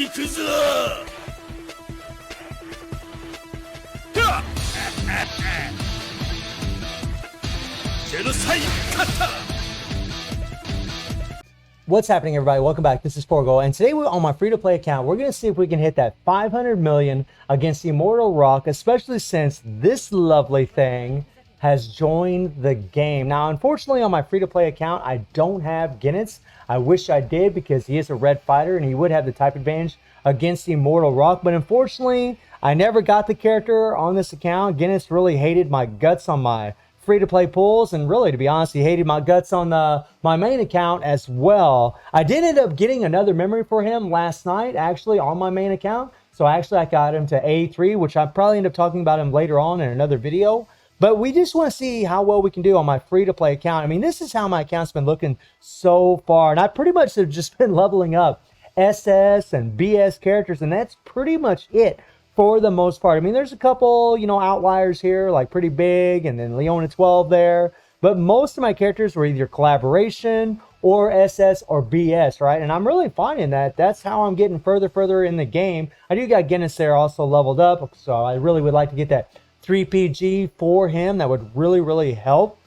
行くぞ。What's happening, everybody? Welcome back. This is Forgo, and today we're on my free-to-play account. We're going to see if we can hit that 500 million against Immortal Rahk, especially since this lovely thing has joined the game. Now, unfortunately, on my free-to-play account, I don't have Guinness. I wish I did because he is a red fighter and he would have the type advantage against Immortal Rahk, but unfortunately, I never got the character on this account. Guinness really hated my guts on my free-to-play pools, and really, to be honest, he hated my guts on my main account as well. I did end up getting another memory for him last night, actually, on my main account. So actually, I got him to A3, which I probably end up talking about him later on in another video. But we just want to see how well we can do on my free-to-play account. I mean, this is how my account's been looking so far, and I pretty much have just been leveling up SS and BS characters, and that's pretty much it for the most part. I mean, there's a couple, outliers here, like Pretty Big, and then Leona 12 there. But most of my characters were either collaboration or SS or BS, right? And I'm really finding that that's how I'm getting further in the game. I do got Guinness there also leveled up, so I really would like to get that 3PG for him. That would really help.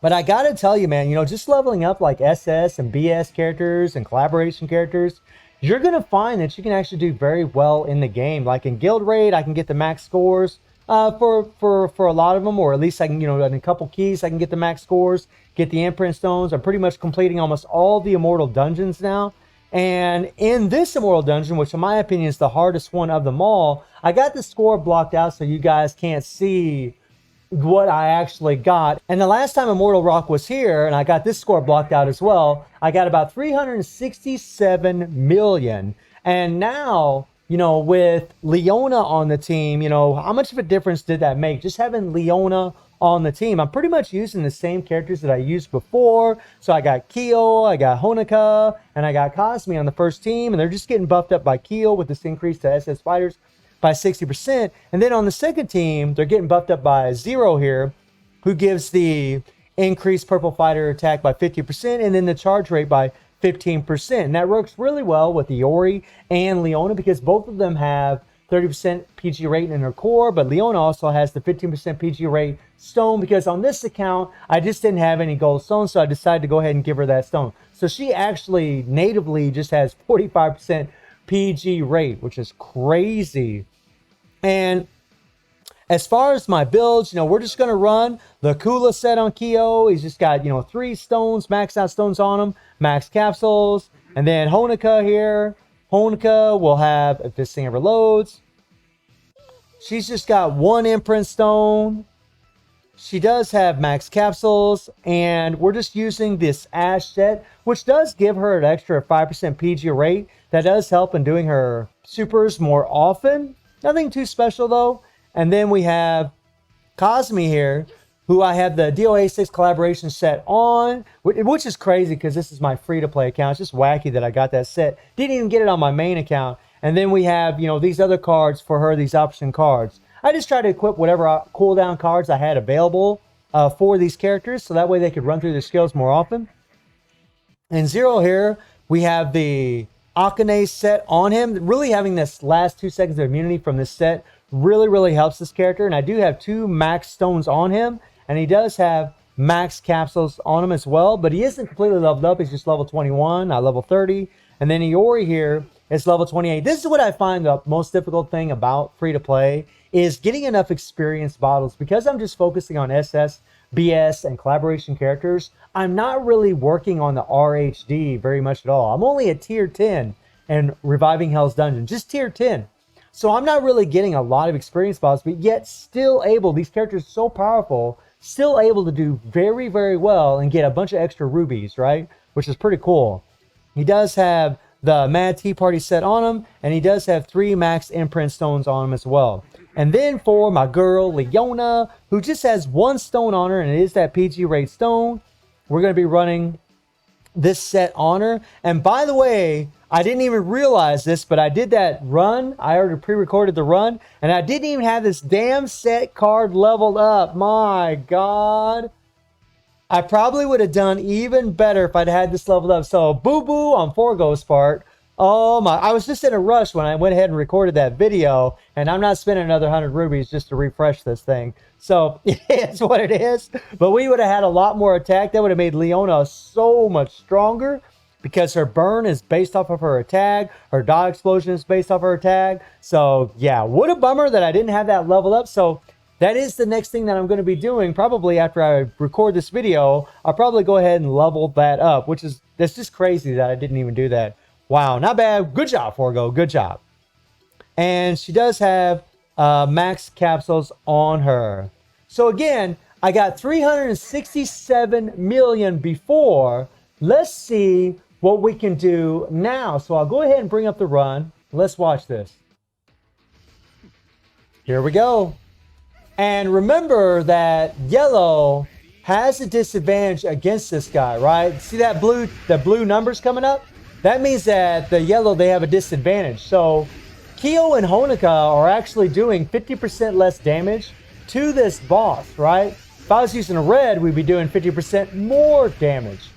But I gotta tell you, man, just leveling up like SS and BS characters and collaboration characters, you're going to find that you can actually do very well in the game. Like in Guild Raid, I can get the max scores for a lot of them, or at least I can, in a couple keys, I can get the max scores, get the imprint stones. I'm pretty much completing almost all the Immortal Dungeons now. And in this Immortal Dungeon, which in my opinion is the hardest one of them all, I got the score blocked out so you guys can't see what I actually got. And the last time Immortal Rahk was here, and I got this score blocked out as well, I got about 367 million. And now, with Leona on the team, how much of a difference did that make? Just having Leona on the team. I'm pretty much using the same characters that I used before. So I got Kyo, I got Honoka, and I got Cosme on the first team, and they're just getting buffed up by Kyo with this increase to SS fighters by 60%. And then on the second team, they're getting buffed up by Zero here, who gives the increased purple fighter attack by 50%, and then the charge rate by 15%. And that works really well with Iori and Leona because both of them have 30% PG rate in her core, but Leona also has the 15% PG rate stone because on this account, I just didn't have any gold stones, so I decided to go ahead and give her that stone. So she actually natively just has 45% PG rate, which is crazy. And as far as my builds, we're just going to run the Kula set on Kyo. He's just got, 3 stones, maxed out stones on him, max capsules. And then Honoka here. Honoka will have, if this thing ever loads, she's just got 1 imprint stone. She does have max capsules, and we're just using this Ash set, which does give her an extra 5% PG rate. That does help in doing her supers more often. Nothing too special, though. And then we have Cosme here, who I have the DOA 6 collaboration set on, which is crazy because this is my free-to-play account. It's just wacky that I got that set. Didn't even get it on my main account. And then we have, these other cards for her, these option cards. I just try to equip whatever cooldown cards I had available for these characters, so that way they could run through their skills more often. And Zero here, we have the Akane set on him. Really having this last 2 seconds of immunity from this set really helps this character. And I do have 2 max stones on him, and he does have max capsules on him as well, but he isn't completely leveled up. He's just level 21, not level 30. And then Iori here is level 28. This is what I find the most difficult thing about free to play is getting enough experience bottles. Because I'm just focusing on SS, BS, and collaboration characters, I'm not really working on the RHD very much at all. I'm only at tier 10 and Reviving Hell's Dungeon, just tier 10. So I'm not really getting a lot of experience bottles, but yet still able, these characters are so powerful, still able to do very well and get a bunch of extra rubies, right? Which is pretty cool. He does have the Mad Tea Party set on him, and he does have 3 max imprint stones on him as well. And then for my girl, Leona, who just has 1 stone on her, and it is that PG rate stone, we're going to be running this set on her. And by the way, I didn't even realize this, but I did that run. I already pre-recorded the run, and I didn't even have this damn set card leveled up. My God. I probably would have done even better if I'd had this leveled up. So boo-boo on Forgo's part. Oh my, I was just in a rush when I went ahead and recorded that video, and I'm not spending another 100 rubies just to refresh this thing. So it's what it is. But we would have had a lot more attack. That would have made Leona so much stronger because her burn is based off of her attack. Her dot explosion is based off her attack. So yeah, what a bummer that I didn't have that leveled up. So that is the next thing that I'm going to be doing. Probably after I record this video, I'll probably go ahead and level that up, that's just crazy that I didn't even do that. Wow, not bad. Good job, Forgo. Good job. And she does have max capsules on her. So again, I got 367 million before. Let's see what we can do now. So I'll go ahead and bring up the run. Let's watch this. Here we go. And remember that yellow has a disadvantage against this guy, right? See that the blue numbers coming up? That means that the yellow, they have a disadvantage. So Kyo and Honoka are actually doing 50% less damage to this boss, right? If I was using a red, we'd be doing 50% more damage.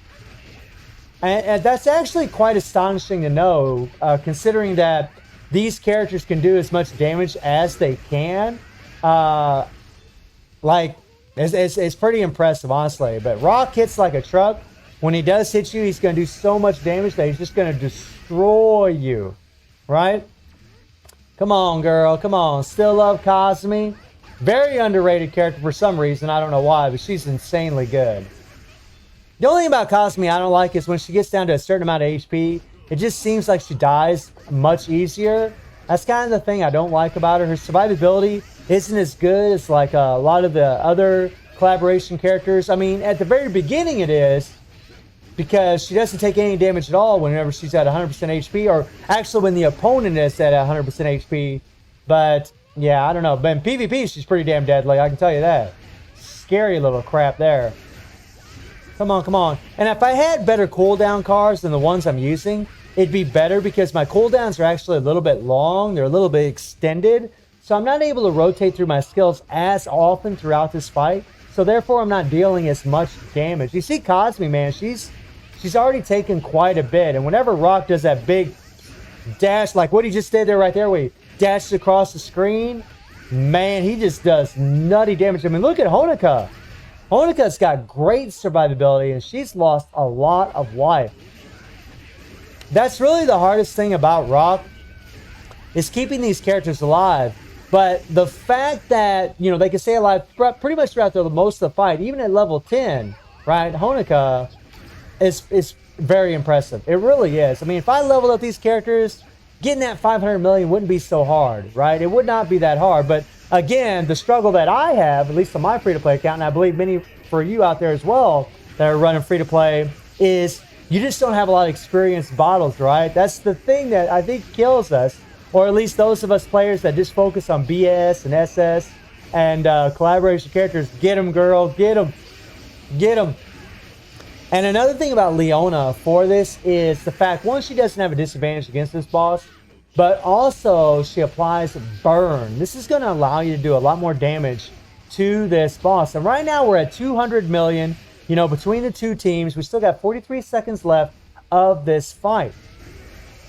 And that's actually quite astonishing to know, considering that these characters can do as much damage as they can. It's pretty impressive, honestly. But Rahk hits like a truck. When he does hit you, he's going to do so much damage that he's just going to destroy you, right? Come on, girl. Come on. Still love Cosme. Very underrated character for some reason. I don't know why, but she's insanely good. The only thing about Cosme I don't like is when she gets down to a certain amount of HP, it just seems like she dies much easier. That's kind of the thing I don't like about her. Her survivability isn't as good as like a lot of the other collaboration characters. I mean, at the very beginning it is, because she doesn't take any damage at all whenever she's at 100% HP, or actually when the opponent is at 100% HP. But yeah, I don't know. But in PvP, she's pretty damn deadly, I can tell you that. Scary little crap there. Come on, come on. And if I had better cooldown cards than the ones I'm using, it'd be better because my cooldowns are actually a little bit long. They're a little bit extended. So I'm not able to rotate through my skills as often throughout this fight. So therefore, I'm not dealing as much damage. You see Cosme, man, she's already taken quite a bit. And whenever Rahk does that big dash, like what he just did there right there, where he dashes across the screen, man, he just does nutty damage. I mean, look at Honoka. Honoka's got great survivability, and she's lost a lot of life. That's really the hardest thing about Rahk, is keeping these characters alive. But the fact that, you know, they can stay alive pretty much throughout most of the fight, even at level 10, right? Honoka is very impressive. It really is. I mean, if I leveled up these characters, getting that 500 million wouldn't be so hard, right? It would not be that hard. But again, the struggle that I have, at least on my free-to-play account, and I believe many for you out there as well that are running free-to-play, is you just don't have a lot of experienced bottles, right? That's the thing that I think kills us, or at least those of us players that just focus on BS and SS and collaboration characters. Get them, girl. Get them. Get them. And another thing about Leona for this is the fact, one, she doesn't have a disadvantage against this boss, but also she applies burn. This is going to allow you to do a lot more damage to this boss. And right now we're at 200 million, you know, between the two teams. We still got 43 seconds left of this fight.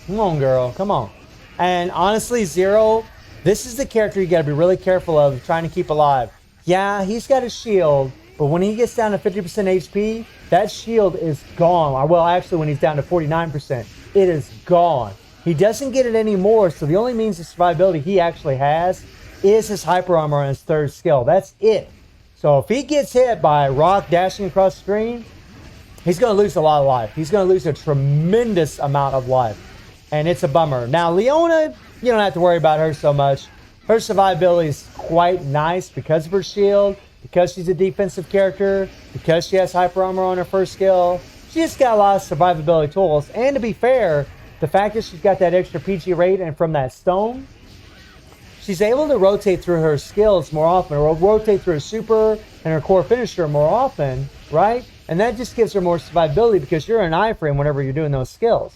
Come on, girl. Come on. And honestly, Zero, this is the character you got to be really careful of trying to keep alive. Yeah, he's got a shield, but when he gets down to 50% HP, that shield is gone. Well, actually, when he's down to 49%, it is gone. He doesn't get it anymore, so the only means of survivability he actually has is his hyper armor on his third skill. That's it. So if he gets hit by Rahk dashing across the screen, he's going to lose a lot of life. He's going to lose a tremendous amount of life, and it's a bummer. Now, Leona, you don't have to worry about her so much. Her survivability is quite nice because of her shield, because she's a defensive character, because she has hyper armor on her first skill. She just got a lot of survivability tools. And to be fair, the fact that she's got that extra PG rate and from that stone, she's able to rotate through her skills more often, or rotate through her super and her core finisher more often, right? And that just gives her more survivability because you're an iframe whenever you're doing those skills.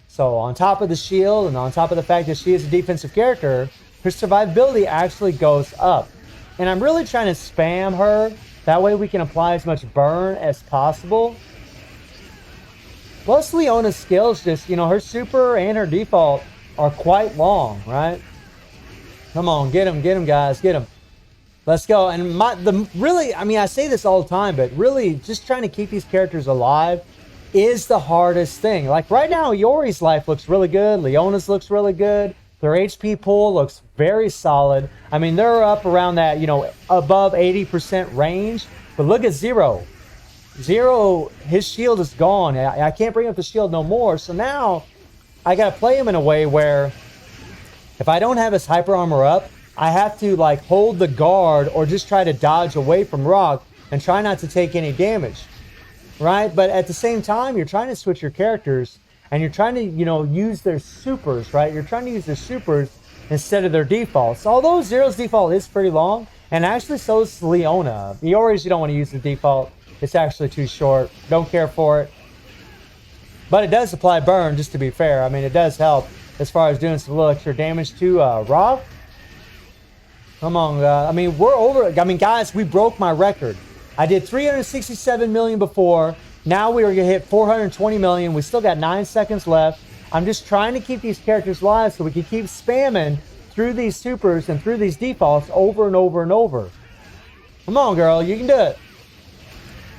So on top of the shield and on top of the fact that she is a defensive character, her survivability actually goes up. And I'm really trying to spam her. That way we can apply as much burn as possible. Plus, Leona's skills just, you know, her super and her default are quite long, right? Come on, get him, guys, get him. Let's go. And really, I mean, I say this all the time, but really just trying to keep these characters alive is the hardest thing. Like right now, Yori's life looks really good. Leona's looks really good. Their HP pool looks very solid. I mean, they're up around that, you know, above 80% range. But look at Zero. Zero, his shield is gone. I can't bring up the shield no more. So now I got to play him in a way where if I don't have his hyper armor up, I have to like hold the guard or just try to dodge away from Rahk and try not to take any damage, right? But at the same time, you're trying to switch your characters and you're trying to, you know, use their supers, right? You're trying to use their supers instead of their defaults. Although Zero's default is pretty long, and actually so is Leona. Yours, you don't want to use the default. It's actually too short. Don't care for it. But it does apply burn, just to be fair. I mean, it does help as far as doing some little extra damage to Rahk. Come on, I mean, we're over. I mean, guys, we broke my record. I did 367 million before. Now we are going to hit 420 million. We still got 9 seconds left. I'm just trying to keep these characters live so we can keep spamming through these supers and through these defaults over and over and over. Come on, girl. You can do it.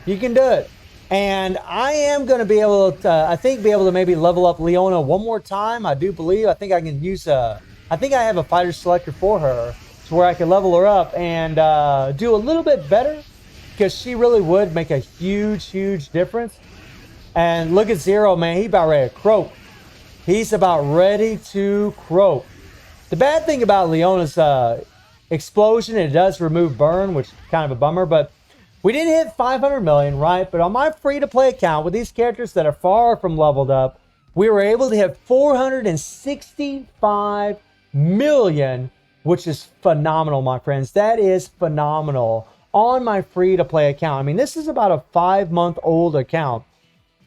You can do it. And I am going to be able to, I think, be able to maybe level up Leona one more time. I do believe. I think I can use I think I have a fighter selector for her to where I can level her up and do a little bit better, because she really would make a huge difference. And look at Zero, man. He's about ready to croak. He's about ready to croak. The bad thing about Leona's explosion, it does remove burn, which is kind of a bummer, but we didn't hit 500 million, right? But on my free-to-play account, with these characters that are far from leveled up, we were able to hit 465 million, which is phenomenal, my friends. That is phenomenal on my free-to-play account. I mean, this is about a 5-month-old account,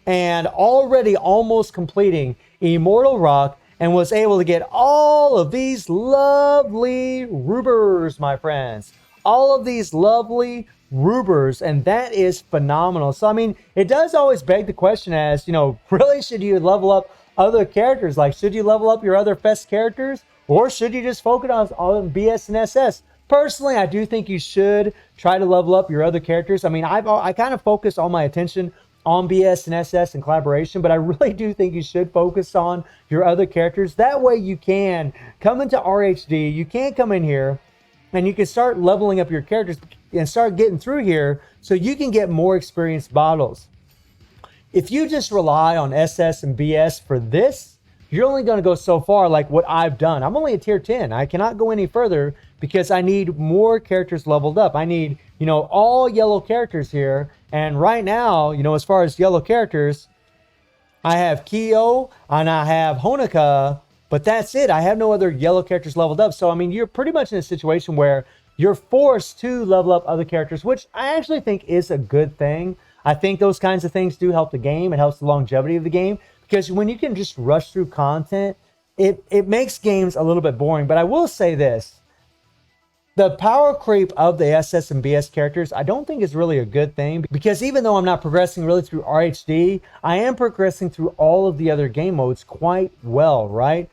and already almost completing Immortal Rahk, and was able to get all of these lovely rubers, my friends. All of these lovely rubers, and that is phenomenal. So, I mean, it does always beg the question as, you know, really should you level up other characters? Like, should you level up your other Fest characters? Or should you just focus on BS and SS? Personally, I do think you should try to level up your other characters. I mean, I kind of focus all my attention on BS and SS and collaboration, but I really do think you should focus on your other characters. That way you can come into RHD, you can come in here, and you can start leveling up your characters and start getting through here so you can get more experienced battles. If you just rely on SS and BS for this, you're only going to go so far, like what I've done. I'm only a tier 10. I cannot go any further because I need more characters leveled up. I need, you know, all yellow characters here. And right now, you know, as far as yellow characters, I have Kyo and I have Honoka, but that's it. I have no other yellow characters leveled up. So, I mean, you're pretty much in a situation where you're forced to level up other characters, which I actually think is a good thing. I think those kinds of things do help the game. It helps the longevity of the game, because when you can just rush through content, it makes games a little bit boring. But I will say this. The power creep of the SS and BS characters, I don't think is really a good thing, because even though I'm not progressing really through RHD, I am progressing through all of the other game modes quite well, right?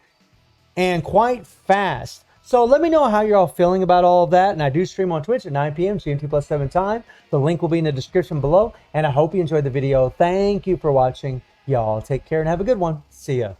And quite fast. So let me know how you're all feeling about all of that. And I do stream on Twitch at 9 p.m. GMT+7 time. The link will be in the description below. And I hope you enjoyed the video. Thank you for watching. Y'all take care and have a good one. See ya.